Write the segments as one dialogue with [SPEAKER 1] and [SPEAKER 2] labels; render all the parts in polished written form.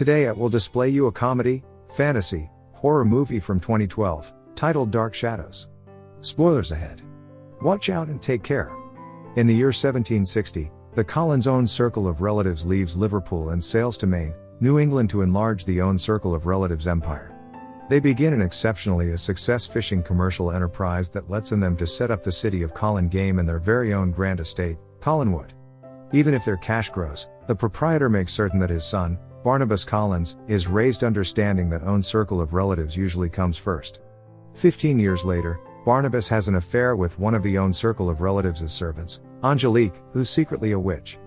[SPEAKER 1] Today I will display you a comedy, fantasy, horror movie from 2012, titled Dark Shadows. Spoilers ahead. Watch out and take care. In the year 1760, the Collins-owned circle of relatives leaves Liverpool and sails to Maine, New England to enlarge the owned circle of relatives empire. They begin an exceptionally a success fishing commercial enterprise that lets in them to set up the city of Colin Game and their very own grand estate, Collinwood. Even if their cash grows, the proprietor makes certain that his son, Barnabas Collins, is raised understanding that own circle of relatives usually comes first. 15 years later, Barnabas has an affair with one of the own circle of relatives' servants, Angelique, who's secretly a witch.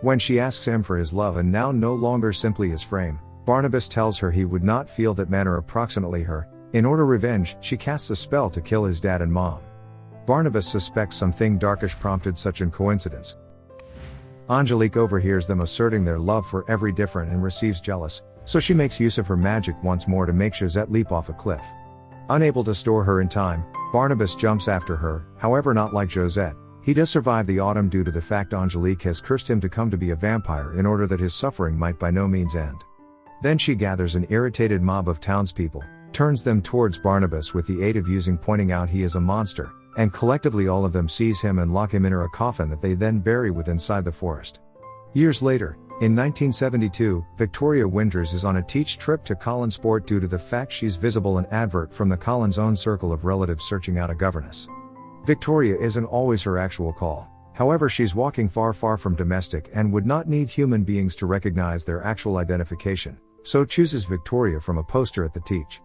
[SPEAKER 1] When she asks him for his love and now no longer simply his frame, Barnabas tells her he would not feel that manner approximately her. In order revenge, she casts a spell to kill his dad and mom. Barnabas suspects something darkish prompted such an coincidence. Angelique overhears them asserting their love for every different and receives jealous, so she makes use of her magic once more to make Josette leap off a cliff. Unable to store her in time, Barnabas jumps after her, however not like Josette. He does survive the autumn due to the fact Angelique has cursed him to come to be a vampire in order that his suffering might by no means end. Then she gathers an irritated mob of townspeople, turns them towards Barnabas with the aid of pointing out he is a monster, and collectively all of them seize him and lock him in a coffin that they then bury inside the forest. Years later, in 1972, Victoria Winters is on a teach trip to Collinsport due to the fact she's visible an advert from the Collins' own circle of relatives searching out a governess. Victoria isn't always her actual call, however she's walking far from domestic and would not need human beings to recognize their actual identification, so chooses Victoria from a poster at the teach.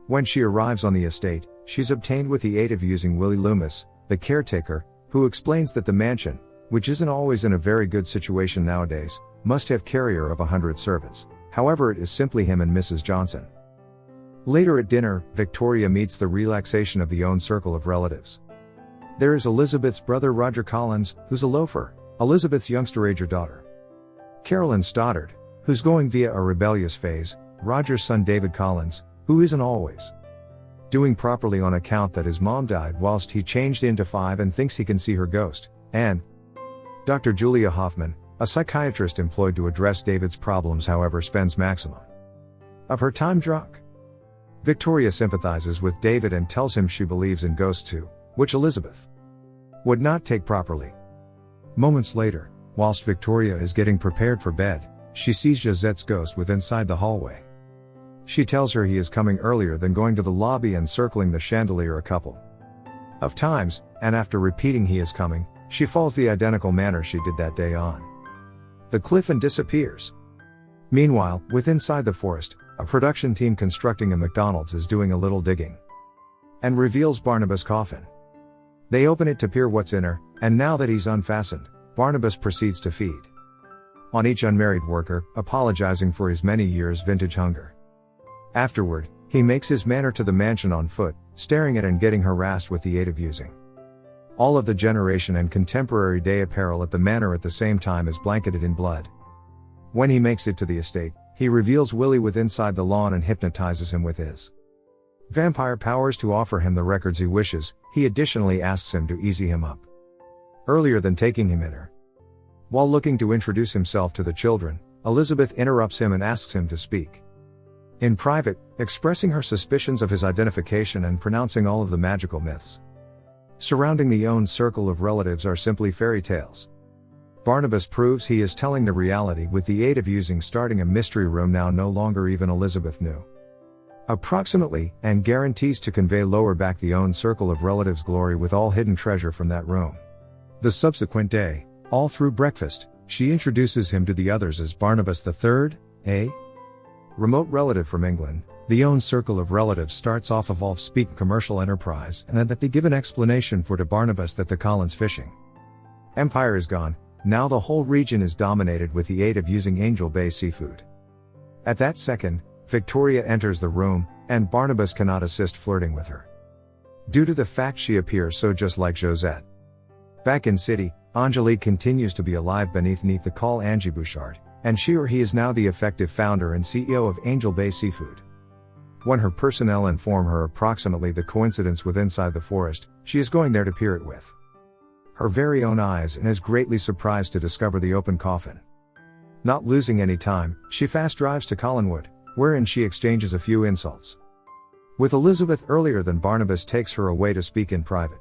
[SPEAKER 1] When she arrives on the estate, she's obtained with the aid of Willie Loomis, the caretaker, who explains that the mansion, which isn't always in a very good situation nowadays, must have carrier of 100 servants, however it is simply him and Mrs. Johnson. Later at dinner, Victoria meets the relaxation of the own circle of relatives. There is Elizabeth's brother Roger Collins, who's a loafer, Elizabeth's youngster daughter. Carolyn Stoddard, who's going via a rebellious phase, Roger's son David Collins, who isn't always doing properly on account that his mom died whilst he changed into 5 and thinks he can see her ghost, and Dr. Julia Hoffman, a psychiatrist employed to address David's problems however spends maximum of her time drunk. Victoria sympathizes with David and tells him she believes in ghosts too, which Elizabeth would not take properly. Moments later, whilst Victoria is getting prepared for bed, she sees Josette's ghost inside the hallway. She tells her he is coming earlier than going to the lobby and circling the chandelier a couple of times, and after repeating he is coming, she falls the identical manner she did that day on the cliff and disappears. Meanwhile, inside the forest, a production team constructing a McDonald's is doing a little digging and reveals Barnabas' coffin. They open it to peer what's in her, and now that he's unfastened, Barnabas proceeds to feed on each unmarried worker, apologizing for his many years' vintage hunger. Afterward, he makes his manner to the mansion on foot, staring at and getting harassed with the aid of using all of the generation and contemporary day apparel at the manor at the same time is blanketed in blood. When he makes it to the estate, he reveals Willie inside the lawn and hypnotizes him with his vampire powers to offer him the records he wishes. He additionally asks him to easy him up earlier than taking him in her. While looking to introduce himself to the children, Elizabeth interrupts him and asks him to speak in private, expressing her suspicions of his identification and pronouncing all of the magical myths surrounding the own circle of relatives are simply fairy tales. Barnabas proves he is telling the reality with the aid of starting a mystery room now no longer even Elizabeth knew approximately, and guarantees to convey lower back the own circle of relatives glory with all hidden treasure from that room. The subsequent day, all through breakfast, she introduces him to the others as Barnabas III, a remote relative from England. The own circle of relatives starts off a Wolf-speak commercial enterprise and that they give an explanation for to Barnabas that the Collins fishing empire is gone, now the whole region is dominated with the aid of Angel Bay seafood. At that second, Victoria enters the room, and Barnabas cannot assist flirting with her due to the fact she appears so just like Josette. Back in city, Angelique continues to be alive beneath the call Angie Bouchard, and she or he is now the effective founder and CEO of Angel Bay Seafood. When her personnel inform her approximately the coincidence inside the forest, she is going there to peer it with her very own eyes and is greatly surprised to discover the open coffin. Not losing any time, she fast drives to Collinwood, wherein she exchanges a few insults with Elizabeth earlier than Barnabas takes her away to speak in private.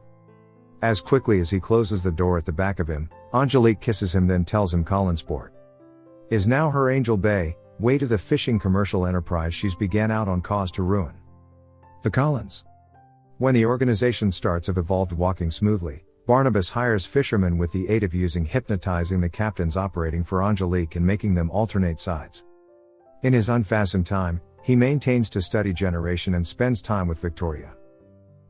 [SPEAKER 1] As quickly as he closes the door at the back of him, Angelique kisses him, then tells him Collinsport is now her Angel Bay, way to the fishing commercial enterprise she's began out on cause to ruin. The Collins. When the organization starts have evolved walking smoothly, Barnabas hires fishermen with the aid of using hypnotizing the captains operating for Angelique and making them alternate sides. In his unfastened time, he maintains to study generation and spends time with Victoria.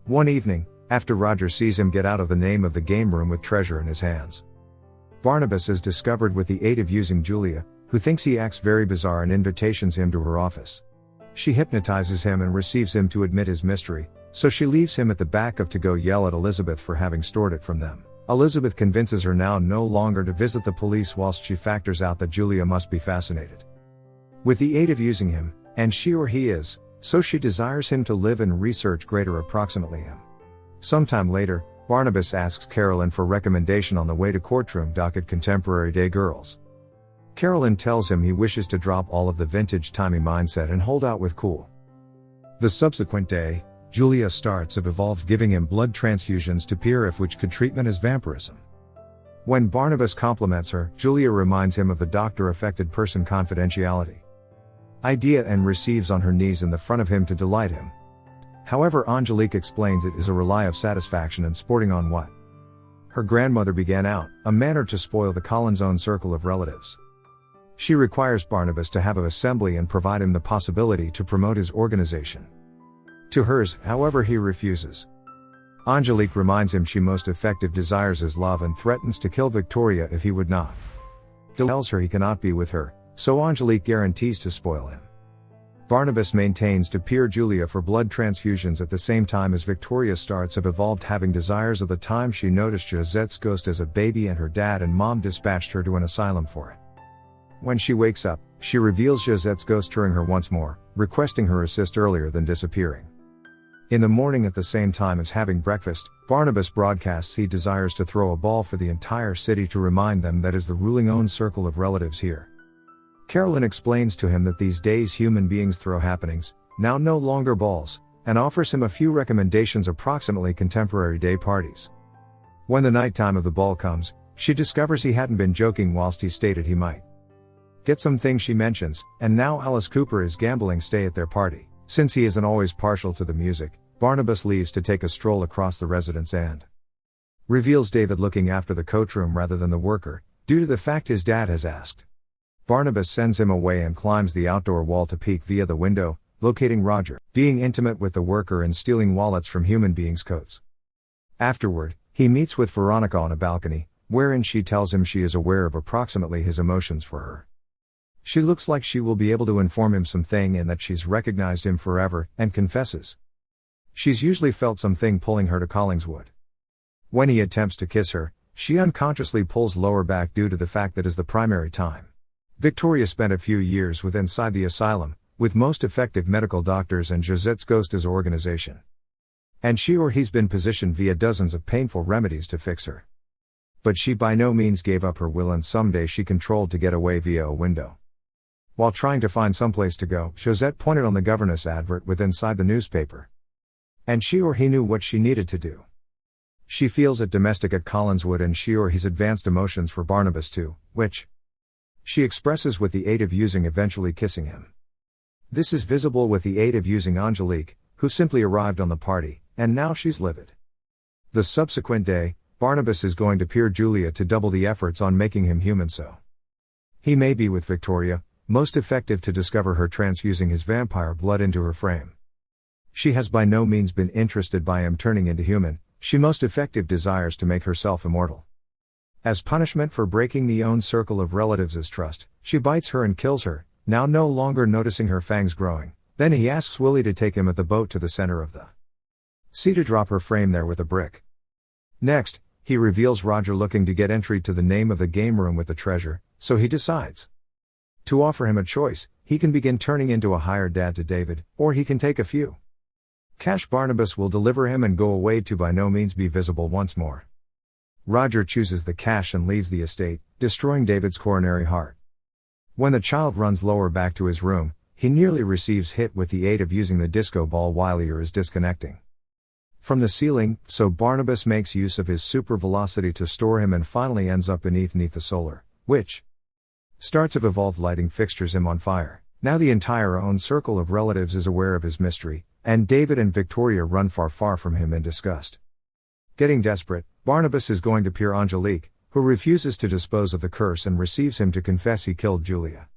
[SPEAKER 1] One evening, after Roger sees him get out of the name of the game room with treasure in his hands, Barnabas is discovered with the aid of using Julia, who thinks he acts very bizarre and invitations him to her office. She hypnotizes him and receives him to admit his mystery, so she leaves him at the back of to go yell at Elizabeth for having stored it from them. Elizabeth convinces her now no longer to visit the police whilst she factors out that Julia must be fascinated with the aid of using him, and she or he is, so she desires him to live and research greater approximately him. Sometime later, Barnabas asks Carolyn for recommendation on the way to courtroom docket contemporary day girls. Carolyn tells him he wishes to drop all of the vintage-timey mindset and hold out with cool. The subsequent day, Julia starts have evolved giving him blood transfusions to peer if which could treatment as vampirism. When Barnabas compliments her, Julia reminds him of the doctor-affected person confidentiality idea and receives on her knees in the front of him to delight him. However, Angelique explains it is a rely of satisfaction and sporting on what her grandmother began out, a manner to spoil the Collins' own circle of relatives. She requires Barnabas to have an assembly and provide him the possibility to promote his organization to hers, however he refuses. Angelique reminds him she most effective desires his love and threatens to kill Victoria if he would not. Tells her he cannot be with her, so Angelique guarantees to spoil him. Barnabas maintains to peer Julia for blood transfusions at the same time as Victoria starts have evolved having desires of the time she noticed Josette's ghost as a baby and her dad and mom dispatched her to an asylum for it. When she wakes up, she reveals Josette's ghost touring her once more, requesting her assist earlier than disappearing. In the morning at the same time as having breakfast, Barnabas broadcasts he desires to throw a ball for the entire city to remind them that is the ruling own circle of relatives here. Carolyn explains to him that these days human beings throw happenings, now no longer balls, and offers him a few recommendations approximately contemporary day parties. When the night time of the ball comes, she discovers he hadn't been joking whilst he stated he might get some things she mentions, and now Alice Cooper is gambling stay at their party. Since he isn't always partial to the music, Barnabas leaves to take a stroll across the residence and reveals David looking after the coachroom rather than the worker, due to the fact his dad has asked. Barnabas sends him away and climbs the outdoor wall to peek via the window, locating Roger, being intimate with the worker and stealing wallets from human beings' coats. Afterward, he meets with Veronica on a balcony, wherein she tells him she is aware of approximately his emotions for her. She looks like she will be able to inform him something and that she's recognized him forever, and confesses she's usually felt something pulling her to Collingswood. When he attempts to kiss her, she unconsciously pulls lower back due to the fact that is the primary time. Victoria spent a few years with inside the asylum, with most effective medical doctors and Josette's ghost as organization. And she or he's been positioned via dozens of painful remedies to fix her. But she by no means gave up her will and someday she controlled to get away via a window. While trying to find someplace to go, Josette pointed on the governess advert with inside the newspaper. And she or he knew what she needed to do. She feels it domestic at Collingswood and she or he's advanced emotions for Barnabas too, which she expresses with the aid of using eventually kissing him. This is visible with the aid of using Angelique, who simply arrived on the party, and now she's livid. The subsequent day, Barnabas is going to peer Julia to double the efforts on making him human so he may be with Victoria, most effective to discover her transfusing his vampire blood into her frame. She has by no means been interested by him turning into human, she most effective desires to make herself immortal. As punishment for breaking the own circle of relatives' trust, she bites her and kills her, now no longer noticing her fangs growing. Then he asks Willie to take him at the boat to the center of the sea to drop her frame there with a brick. Next, he reveals Roger looking to get entry to the name of the game room with the treasure, so he decides to offer him a choice. He can begin turning into a hired dad to David, or he can take a few cash Barnabas will deliver him and go away to by no means be visible once more. Roger chooses the cash and leaves the estate, destroying David's coronary heart. When the child runs lower back to his room, he nearly receives hit with the aid of using the disco ball while ear is disconnecting from the ceiling, so Barnabas makes use of his super velocity to store him and finally ends up beneath the solar, which starts of evolved lighting fixtures him on fire. Now the entire own circle of relatives is aware of his mystery, and David and Victoria run far from him in disgust. Getting desperate, Barnabas is going to peer Angelique, who refuses to dispose of the curse and receives him to confess he killed Julia.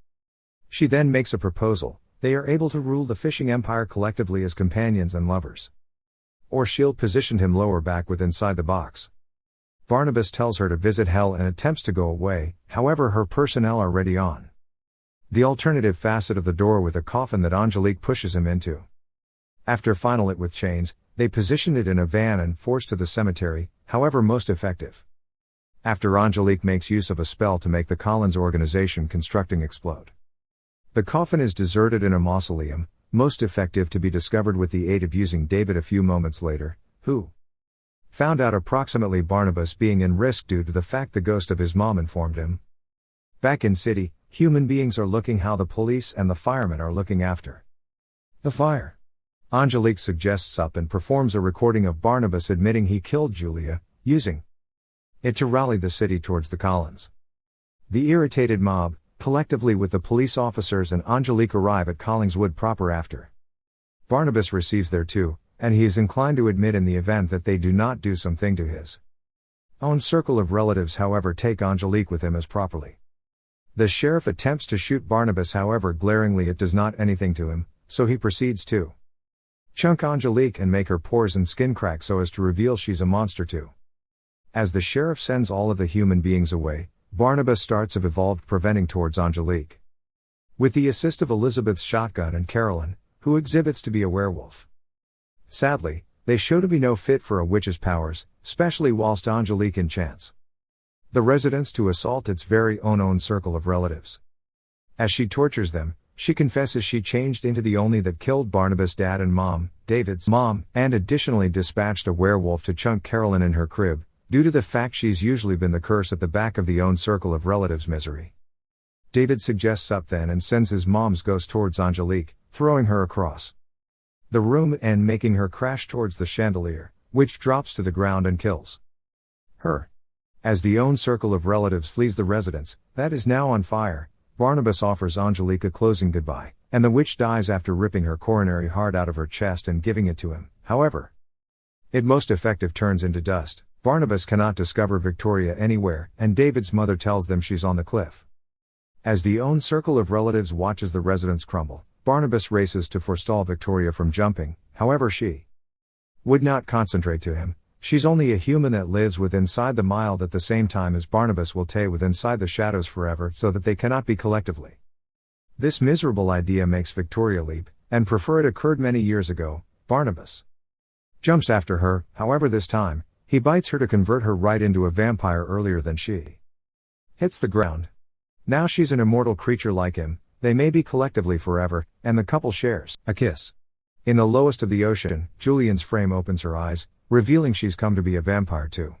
[SPEAKER 1] She then makes a proposal. They are able to rule the fishing empire collectively as companions and lovers. Or she'll positioned him lower back with inside the box. Barnabas tells her to visit hell and attempts to go away, however her personnel are ready on the alternative facet of the door with a coffin that Angelique pushes him into. After final it with chains, they position it in a van and force to the cemetery, however most effective. After Angelique makes use of a spell to make the Collins organization constructing explode. The coffin is deserted in a mausoleum, most effective to be discovered with the aid of using David a few moments later, who found out approximately Barnabas being in risk due to the fact the ghost of his mom informed him. Back in city, human beings are looking how the police and the firemen are looking after the fire. Angelique suggests up and performs a recording of Barnabas admitting he killed Julia, using it to rally the city towards the Collins. The irritated mob, collectively with the police officers and Angelique, arrive at Collingswood proper after Barnabas receives there too, and he is inclined to admit in the event that they do not do something to his own circle of relatives, however take Angelique with him as properly. The sheriff attempts to shoot Barnabas, however glaringly it does not anything to him, so he proceeds to chunk Angelique and make her pores and skin crack so as to reveal she's a monster too. As the sheriff sends all of the human beings away, Barnabas starts of evolved preventing towards Angelique. With the assist of Elizabeth's shotgun and Carolyn, who exhibits to be a werewolf. Sadly, they show to be no fit for a witch's powers, especially whilst Angelique enchants the residents to assault its very own circle of relatives. As she tortures them, she confesses she changed into the only that killed Barnabas' dad and mom, David's mom, and additionally dispatched a werewolf to chunk Carolyn in her crib, due to the fact she's usually been the curse at the back of the own circle of relatives' misery. David suggests up then and sends his mom's ghost towards Angelique, throwing her across the room and making her crash towards the chandelier, which drops to the ground and kills her. As the own circle of relatives flees the residence, that is now on fire, Barnabas offers Angelique a closing goodbye, and the witch dies after ripping her coronary heart out of her chest and giving it to him. However, it most effective turns into dust. Barnabas cannot discover Victoria anywhere, and David's mother tells them she's on the cliff. As the own circle of relatives watches the residence crumble, Barnabas races to forestall Victoria from jumping, however she would not concentrate to him. She's only a human that lives with inside the mild at the same time as Barnabas will stay with inside the shadows forever so that they cannot be collectively. This miserable idea makes Victoria leap, and prefer it occurred many years ago. Barnabas jumps after her, however this time, he bites her to convert her right into a vampire earlier than she hits the ground. Now she's an immortal creature like him, they may be collectively forever, and the couple shares a kiss. In the lowest of the ocean, Julian's frame opens her eyes, revealing she's come to be a vampire too.